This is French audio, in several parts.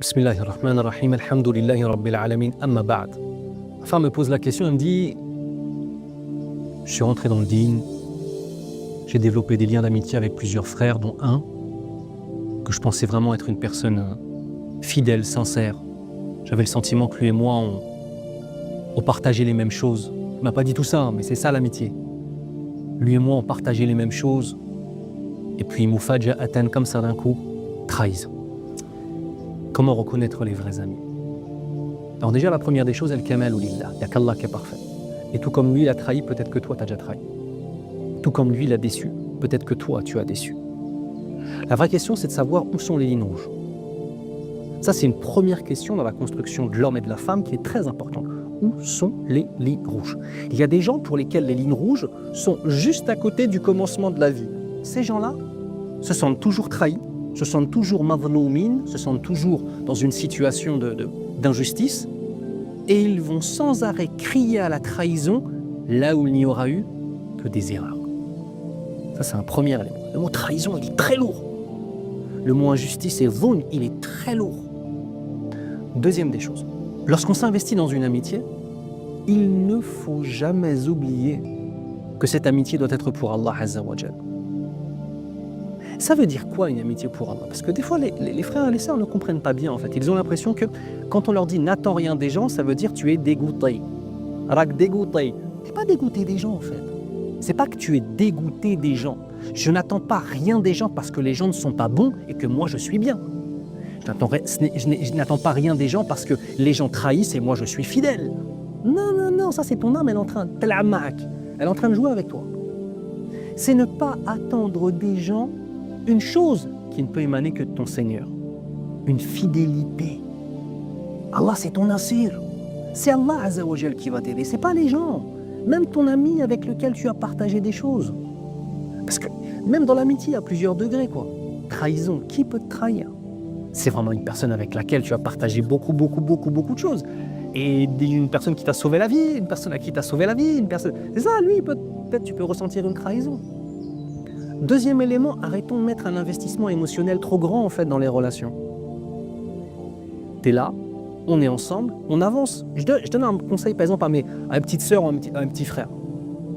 Bismillahirrahmanirrahim, alhamdulillahi rabbil alamin, amma ba'd. Ma femme me pose la question, elle me dit, je suis rentré dans le dîn, j'ai développé des liens d'amitié avec plusieurs frères, dont un que je pensais vraiment être une personne fidèle, sincère. J'avais le sentiment que lui et moi, on partageait les mêmes choses. Il ne m'a pas dit tout ça, mais c'est ça l'amitié. Lui et moi, on partageait les mêmes choses. Et puis, mufaja'atan, comme ça d'un coup, trahison. Comment reconnaître les vrais amis? Alors déjà, la première des choses, al-kamal lillah. Il n'y a qu'Allah qui est parfait. Et tout comme lui, il a trahi, peut-être que toi, tu as déjà trahi. Tout comme lui, il a déçu, peut-être que toi, tu as déçu. La vraie question, c'est de savoir où sont les lignes rouges. Ça, c'est une première question dans la construction de l'homme et de la femme qui est très importante. Où sont les lignes rouges? Il y a des gens pour lesquels les lignes rouges sont juste à côté du commencement de la vie. Ces gens-là se sentent toujours trahis, se sentent toujours mazloumines, se sentent toujours dans une situation d'injustice, et ils vont sans arrêt crier à la trahison là où il n'y aura eu que des erreurs. Ça, c'est un premier élément. Le mot trahison, il est très lourd. Le mot injustice et dhulm, il est très lourd. Deuxième des choses, lorsqu'on s'investit dans une amitié, il ne faut jamais oublier que cette amitié doit être pour Allah Azza wa Jal. Ça veut dire quoi une amitié pour Allah? Parce que des fois, les frères et les sœurs ne comprennent pas bien en fait. Ils ont l'impression que quand on leur dit n'attends rien des gens, ça veut dire tu es dégoûté. Rak dégoûté. Tu n'es pas dégoûté des gens en fait. C'est pas que tu es dégoûté des gens. Je n'attends pas rien des gens parce que les gens ne sont pas bons et que moi je suis bien. Je n'attends pas rien des gens parce que les gens trahissent et moi je suis fidèle. Non, ça c'est ton âme, elle est en train de jouer avec toi. C'est ne pas attendre des gens une chose qui ne peut émaner que de ton Seigneur, une fidélité. Allah, c'est ton nasir. C'est Allah Azza wa Jal qui va t'aider, c'est pas les gens. Même ton ami avec lequel tu as partagé des choses. Parce que même dans l'amitié, il y a plusieurs degrés, quoi. Trahison, qui peut te trahir? C'est vraiment une personne avec laquelle tu as partagé beaucoup de choses. Et une personne qui t'a sauvé la vie, une personne à qui t'a sauvé la vie, une personne... C'est ça, lui, peut-être tu peux ressentir une trahison. Deuxième élément, arrêtons de mettre un investissement émotionnel trop grand en fait dans les relations. T'es là, on est ensemble, on avance. Je donne un conseil par exemple à une petite sœur ou à un petit frère.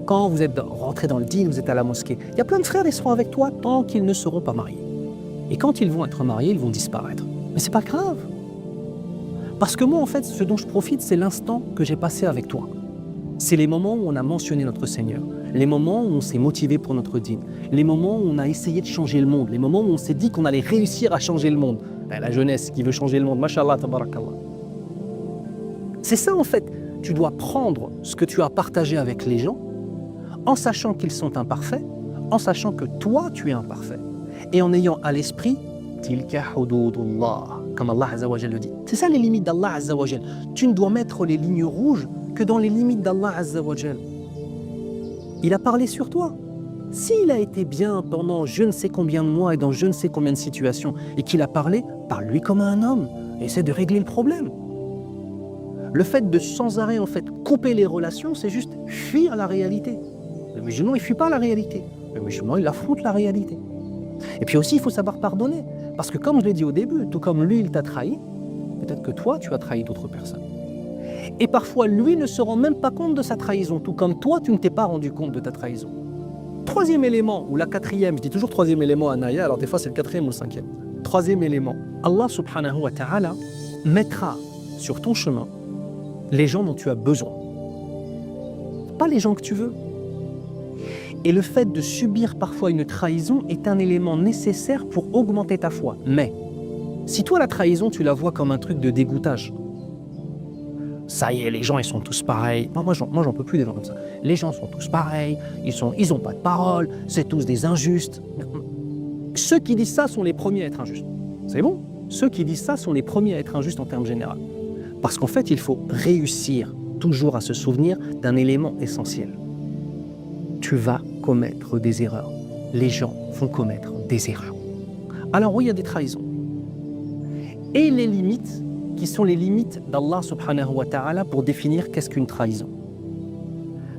Quand vous êtes rentré dans le dîn, vous êtes à la mosquée, il y a plein de frères qui seront avec toi tant qu'ils ne seront pas mariés. Et quand ils vont être mariés, ils vont disparaître. Mais c'est pas grave. Parce que moi en fait, ce dont je profite, c'est l'instant que j'ai passé avec toi. C'est les moments où on a mentionné notre Seigneur, les moments où on s'est motivé pour notre dîn, les moments où on a essayé de changer le monde, les moments où on s'est dit qu'on allait réussir à changer le monde. La jeunesse qui veut changer le monde, mashallah, tabarakallah. C'est ça en fait, tu dois prendre ce que tu as partagé avec les gens, en sachant qu'ils sont imparfaits, en sachant que toi tu es imparfait, et en ayant à l'esprit « tilka hududullah », comme Allah Azza wa Jal le dit. C'est ça les limites d'Allah Azza wa Jal. Tu ne dois mettre les lignes rouges que dans les limites d'Allah Azza wa Jal. Il a parlé sur toi. S'il a été bien pendant je ne sais combien de mois et dans je ne sais combien de situations et qu'il a parlé, parle-lui comme un homme. Essaie de régler le problème. Le fait de sans arrêt en fait couper les relations, c'est juste fuir la réalité. Le musulman, il ne fuit pas la réalité. Le musulman, il affronte la réalité. Et puis aussi, il faut savoir pardonner. Parce que comme je l'ai dit au début, tout comme lui, il t'a trahi, peut-être que toi, tu as trahi d'autres personnes. Et parfois, lui ne se rend même pas compte de sa trahison, tout comme toi, tu ne t'es pas rendu compte de ta trahison. Troisième élément, ou la quatrième, je dis toujours troisième élément à Naya, alors des fois c'est le quatrième ou le cinquième. Troisième élément, Allah subhanahu wa ta'ala mettra sur ton chemin les gens dont tu as besoin. Pas les gens que tu veux. Et le fait de subir parfois une trahison est un élément nécessaire pour augmenter ta foi. Mais, si toi la trahison, tu la vois comme un truc de dégoûtage, ça y est, les gens, ils sont tous pareils. Moi, j'en peux plus des gens comme ça. Les gens sont tous pareils, ils ont pas de parole, c'est tous des injustes. Ceux qui disent ça sont les premiers à être injustes. C'est bon? Ceux qui disent ça sont les premiers à être injustes en termes généraux. Parce qu'en fait, il faut réussir toujours à se souvenir d'un élément essentiel. Tu vas commettre des erreurs. Les gens vont commettre des erreurs. Alors oui, il y a des trahisons. Et les limites, qui sont les limites d'Allah subhanahu wa ta'ala pour définir qu'est-ce qu'une trahison.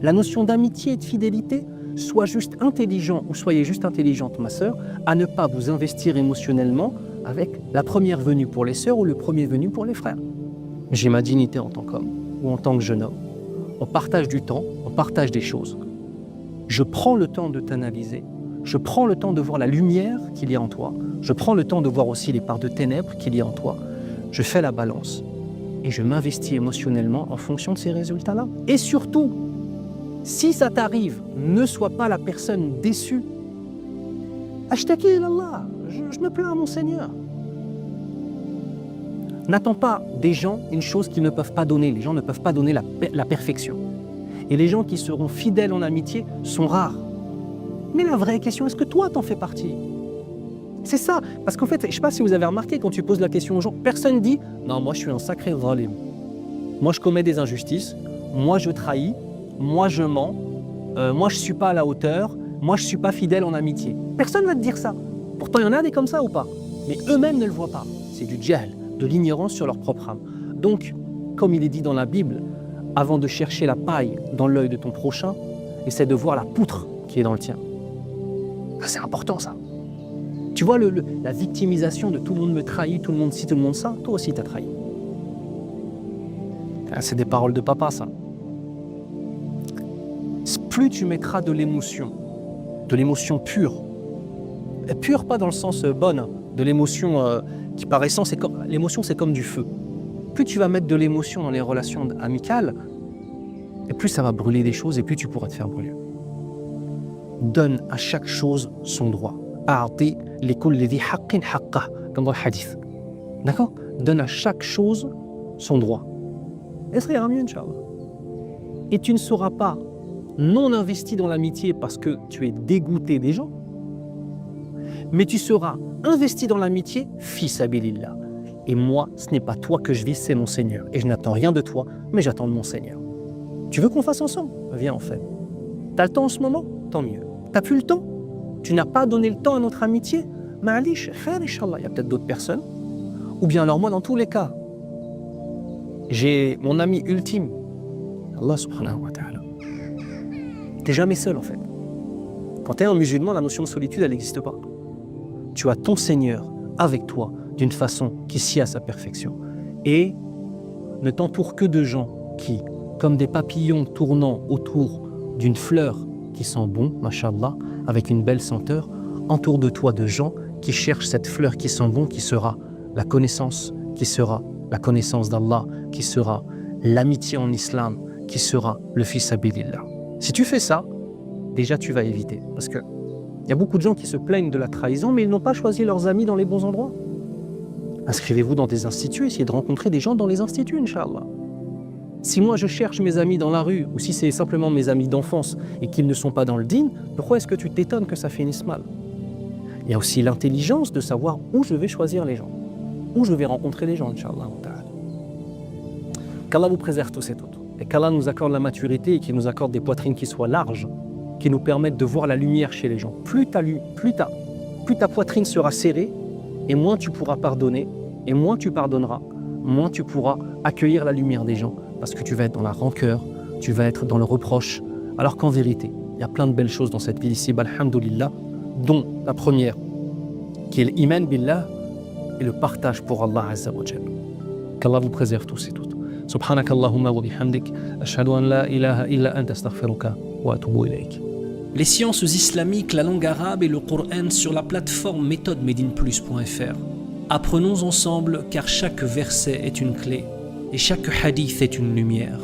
La notion d'amitié et de fidélité, sois juste intelligent ou soyez juste intelligente, ma sœur, à ne pas vous investir émotionnellement avec La première venue pour les sœurs ou le premier venu pour les frères? J'ai ma dignité en tant qu'homme ou en tant que jeune homme. On partage du temps, on partage des choses. Je prends le temps de t'analyser. Je prends le temps de voir la lumière qu'il y a en toi. Je prends le temps de voir aussi les parts de ténèbres qu'il y a en toi. Je fais la balance et je m'investis émotionnellement en fonction de ces résultats-là. Et surtout, si ça t'arrive, ne sois pas la personne déçue. Ashtaki ilallah, je me plains à mon Seigneur. N'attends pas des gens une chose qu'ils ne peuvent pas donner. Les gens ne peuvent pas donner la perfection. Et les gens qui seront fidèles en amitié sont rares. Mais la vraie question, est-ce que toi t'en fais partie? C'est ça, parce qu'en fait, je ne sais pas si vous avez remarqué, quand tu poses la question aux gens, personne dit « Non, moi je suis un sacré zalim. Moi je commets des injustices, moi je trahis, moi je mens, moi je ne suis pas à la hauteur, moi je ne suis pas fidèle en amitié. » Personne ne va te dire ça. Pourtant, il y en a des comme ça ou pas? Mais eux-mêmes ne le voient pas. C'est du jahl, de l'ignorance sur leur propre âme. Donc, comme il est dit dans la Bible, avant de chercher la paille dans l'œil de ton prochain, essaie de voir la poutre qui est dans le tien. C'est important ça. Tu vois la victimisation de tout le monde me trahit, tout le monde ci, tout le monde ça, toi aussi t'as trahi. C'est des paroles de papa ça. Plus tu mettras de l'émotion pure, et pure pas dans le sens bonne, de l'émotion qui par essence, l'émotion c'est comme du feu. Plus tu vas mettre de l'émotion dans les relations amicales, et plus ça va brûler des choses et plus tu pourras te faire brûler. Donne à chaque chose son droit. A'ti likulli dhi haqqin haqqah, comme dans le hadith. D'accord? Donne à chaque chose son droit. Et ça ira mieux, Inch'Allah. Et tu ne seras pas non investi dans l'amitié parce que tu es dégoûté des gens, mais tu seras investi dans l'amitié, fi sabilillah. Et moi, ce n'est pas toi que je vise, c'est mon Seigneur. Et je n'attends rien de toi, mais j'attends de mon Seigneur. Tu veux qu'on fasse ensemble? Viens, on fait. T'as le temps en ce moment? Tant mieux. T'as plus le temps? Tu n'as pas donné le temps à notre amitié? Ma'alish, khair, Inch'Allah. Il y a peut-être d'autres personnes. Ou bien alors moi, dans tous les cas, j'ai mon ami ultime, Allah subhanahu wa ta'ala. T'es jamais seul en fait. Quand tu es un musulman, la notion de solitude, elle n'existe pas. Tu as ton Seigneur avec toi d'une façon qui sied à sa perfection. Et ne t'entoure que de gens qui, comme des papillons tournant autour d'une fleur qui sent bon, mashallah, avec une belle senteur, entoure de toi de gens qui cherchent cette fleur qui sent bon, qui sera la connaissance, qui sera la connaissance d'Allah, qui sera l'amitié en islam, qui sera le fi sabilillah. Si tu fais ça, déjà tu vas éviter. Parce qu'il y a beaucoup de gens qui se plaignent de la trahison, mais ils n'ont pas choisi leurs amis dans les bons endroits. Inscrivez-vous dans des instituts, essayez de rencontrer des gens dans les instituts, Inch'Allah. Si moi je cherche mes amis dans la rue, ou si c'est simplement mes amis d'enfance et qu'ils ne sont pas dans le dîn, pourquoi est-ce que tu t'étonnes que ça finisse mal? Il y a aussi l'intelligence de savoir où je vais choisir les gens, où je vais rencontrer les gens, Inch'Allah. Qu'Allah vous préserve tous et toutes. Et qu'Allah nous accorde la maturité et qu'il nous accorde des poitrines qui soient larges, qui nous permettent de voir la lumière chez les gens. Plus ta poitrine sera serrée, et moins tu pourras pardonner, et moins tu pardonneras, moins tu pourras accueillir la lumière des gens, parce que tu vas être dans la rancœur, tu vas être dans le reproche, alors qu'en vérité, il y a plein de belles choses dans cette vie ici, alhamdoulilah, dont la première, qui est l'iman billah, et le partage pour Allah Azza wa Jal. Qu'Allah vous préserve tous et toutes. سبحانك اللهم وبحمدك أشهد أن لا إله إلا أنت أستغفرك وأتوب إليك. Les sciences islamiques, la langue arabe et le Coran sur la plateforme méthodemedinplus.fr. Apprenons ensemble car chaque verset est une clé et chaque hadith est une lumière.